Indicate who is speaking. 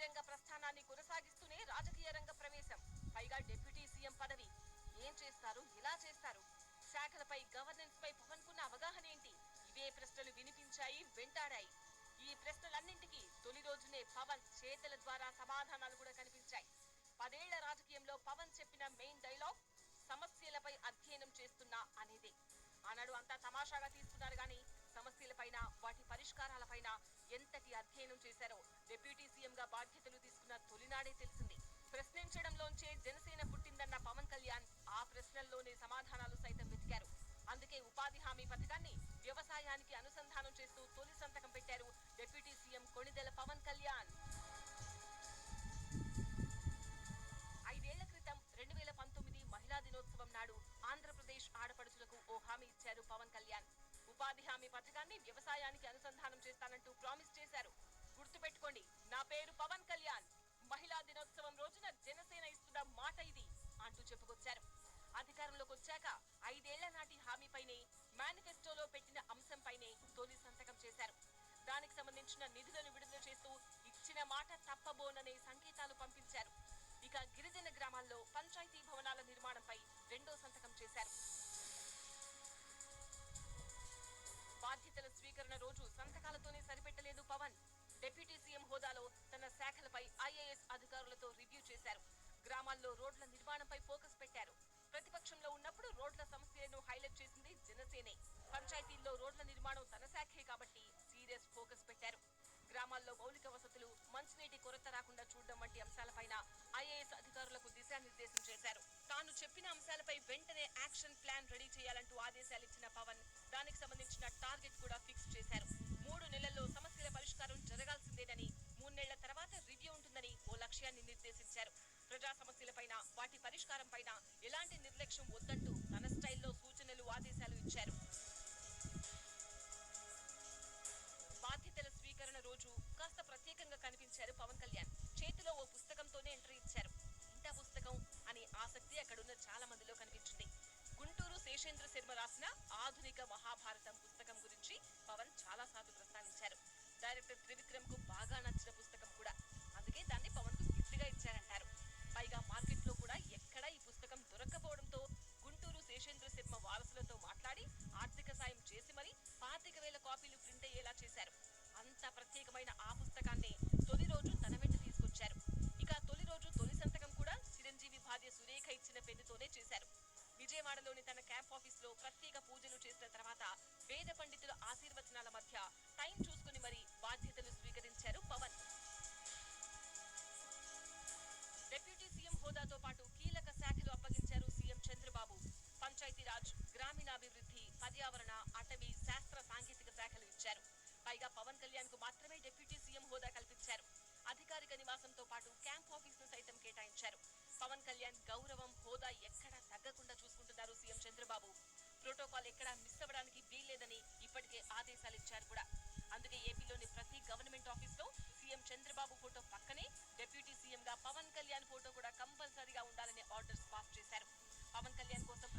Speaker 1: రంగ ప్రస్థానాన్ని కొనసాగిస్తూనే రాజకీయ రంగ ప్రవేశం. పైగా డిప్యూటీ సీఎం పదవి. ఏం చేస్తారు, ఎలా చేస్తారు? శాఖలపై, గవర్నెన్స్ పై పవన్ కున్న అవగాహన ఏంటి? ఇవే ప్రశ్నలు వినిపించాయి, వెంటాడాయి. ఈ ప్రశ్నలన్నింటికీ తొలి రోజునే పవన్ చేతల ద్వారా సమాధానాలు కూడా కనిపించాయి. 10 ఏళ్ల రాజకీయంలో పవన్ చెప్పిన మెయిన్ డైలాగ్ సమస్యలపై అధ్యయనం చేస్తున్నా అనేదే. ఆనాడు అంతా తమాషాగా తీసుకున్నారు గాని సమస్యలపైన, వాటి పరిష్కారాలపైన ఎంతటి అధ్యయనం చేశారో డిప్యూటీ సీఎం గా బాధ్యతలు తీసుకున్న తొలినాడే తెలిసింది. ప్రశ్నించడంలోంచే జనసేన పుట్టిందన్న పవన్ కళ్యాణ్ ఆ ప్రశ్నల్లోనే సమాధానాలు సైతం వెతికారు. అందుకే ఉపాధి హామీ పథకాన్ని వ్యవసాయానికి అనుసంధానం చేస్తూ తొలి సంతకం పెట్టారు డిప్యూటీ సీఎం కొణిదెల పవన్ కళ్యాణ్. 5 ఏళ్ల క్రితం 2019 మహిళా దినోత్సవం నాడు ఆంధ్రప్రదేశ్ ఆడపడుచులకు ఓ హామీ ఇచ్చారు పవన్ కళ్యాణ్. ఉపాధి హామీ పథకాన్ని వ్యవసాయానికి అనుసంధానం చేస్తానంటూ ప్రామిస్ చేశారు. గుర్తుపెట్టుకోండి, నా పేరు పవన్ కళ్యాణ్, మహిళా దినోత్సవం రోజున జనసేన ఇస్తున్న మాట ఇది అంటూ చెప్పుకొచ్చారు. అధికారంలోకి వచ్చాక 5 ఏళ్ల నాటి హామీపైనే, మేనిఫెస్టోలో పెట్టిన అంశంపైనే తొలి సంతకం చేశారు. దానికి సంబంధించిన నిధులను విడుదల చేస్తూ ఇచ్చిన మాట తప్పబోననే సంకేతాలు పంపించారు. ఇక గిరిజన గ్రామాల్లో పంచాయతీ భవనాల నిర్మాణంపై రెండో సంతకం చేశారు. బాధ్యతల స్వీకరణ రోజు సంతకాలతోనే సరిపెట్టలేదు పవన్. డిప్యూటీ సీఎం హోదాలో తన శాఖలపై ఐఏఎస్ అధికారులతో రివ్యూ చేశారు. గ్రామాల్లో రోడ్ల నిర్మాణంపై ఫోకస్ పెట్టారు. ప్రతిపక్షంలో ఉన్నప్పుడు రోడ్ల సమస్యలను హైలైట్ చేసింది జనసేనే. పంచాయతీల్లో రోడ్ల నిర్మాణం తన శాఖే కాబట్టి సీరియస్ ఫోకస్ పెట్టారు. గ్రామాల్లో మౌలిక వసతులు, మంచినీటి కొరత రాకుండా చూడడం వంటి అంశాలపైన ఐఏఎస్ అధికారులకు దిశానిర్దేశం చేశారు. తాను చెప్పిన అంశాలపై వెంటనే యాక్షన్ ప్లాన్ రెడీ చేయాలంటూ ఆదేశాలిచ్చిన పవన్ దానికి సంబంధించిన టార్గెట్ కూడా ఫిక్స్ చేశారు. 3 నెలల్లో సమస్యల పరిష్కారం జరగాల్సిందేనని, 3 నెలల తర్వాత రివ్యూ ఉంటుందని ఓ లక్ష్యాన్ని నిర్దేశించారు. ప్రజా సమస్యలపైన, వాటి పరిష్కారం పైన ఎలాంటి నిర్లక్ష్యం వద్దంటూ తన స్టైల్లో సూచనలు, ఆదేశాలు ఇచ్చారు. బాధ్యతల స్వీకరణ రోజు కాస్త ప్రత్యేకంగా కనిపించారు పవన్ కళ్యాణ్. చేతిలో ఓ పుస్తకంతోనే ఎంట్రీ ఇచ్చారు. ఇంత పుస్తకం అని ఆసక్తి అక్కడున్న చాలా మందిలో కనిపించింది. గుంటూరు శేషేంద్ర శర్మ రాసిన ఆధునిక మహాభారతం పుస్తకం గురించి పవన్ చాలా సార్లు ప్రస్తావించారు. డైరెక్టర్ త్రివిక్రమ్ కు బాగా నచ్చిన పుస్తకం కూడా. అందుకే దాన్ని పవన్ కు గిఫ్ట్ గా ఇచ్చారంటారు. పైగా మార్కెట్ లో కూడా ఎక్కడా ఈ పుస్తకం దొరక్కపోవడంతో గుంటూరు శేషేంద్ర శర్మ వారసులతో మాట్లాడి ఆర్థిక సాయం చేసి మరి 25,000 కాపీలు ప్రింట్ అయ్యేలా చేశారు. అంత ప్రత్యేకమైన ఆ పుస్తకాన్నే తొలి రోజు తన వెంట తీసుకొచ్చారు. ఇక తొలి రోజు తొలి సంతకం కూడా చిరంజీవి భార్య సురేఖ ఇచ్చిన పెన్నుతోనే చేశారు. విజయవాడలోని తన క్యాంప్ ఆఫీస్ లో ప్రత్యేక పూజలు చేసిన తర్వాత వేద పండితుల ఆశీర్వచనాల మధ్య టైం చూసుకుని మరి బాధ్యతలు స్వీకరించారు పవన్. డిప్యూటీ సీఎం హోదాతో పాటు కీలక శాఖలు అప్పగించారు సీఎం చంద్రబాబు. పంచాయతీరాజ్, గ్రామీణాభివృద్ధి, పర్యావరణ, అటవీ, శాస్త్ర సాంకేతిక శాఖలు ఇచ్చారు. పైగా పవన్ కళ్యాణ్ కు మాత్రమే డిప్యూటీ సీఎం హోదా కల్పించారు. అధికారిక నివాసంతో పాటు క్యాంప్ ఆఫీస్ ను సైతం కేటాయించారు. పవన్ కళ్యాణ్ గౌరవం, హోదా ఎక్కడా తగ్గకుండా చూసుకుంటున్నారు సీఎం చంద్రబాబు. ప్రోటోకాల్ ఎక్కడా మిస్ అవ్వడానికి వీల్లేదని ఇప్పటికే ఆదేశాలిచ్చారు కూడా. అందుకే ఏపీలోని ప్రతి గవర్నమెంట్ ఆఫీస్ లో సీఎం చంద్రబాబు ఫోటో పక్కనే డిప్యూటీ సీఎం గా పవన్ కళ్యాణ్ ఫోటో కూడా కంపల్సరీగా ఉండాలనే ఆర్డర్స్ పాస్ చేశారు. పవన్ కళ్యాణ్ కోసం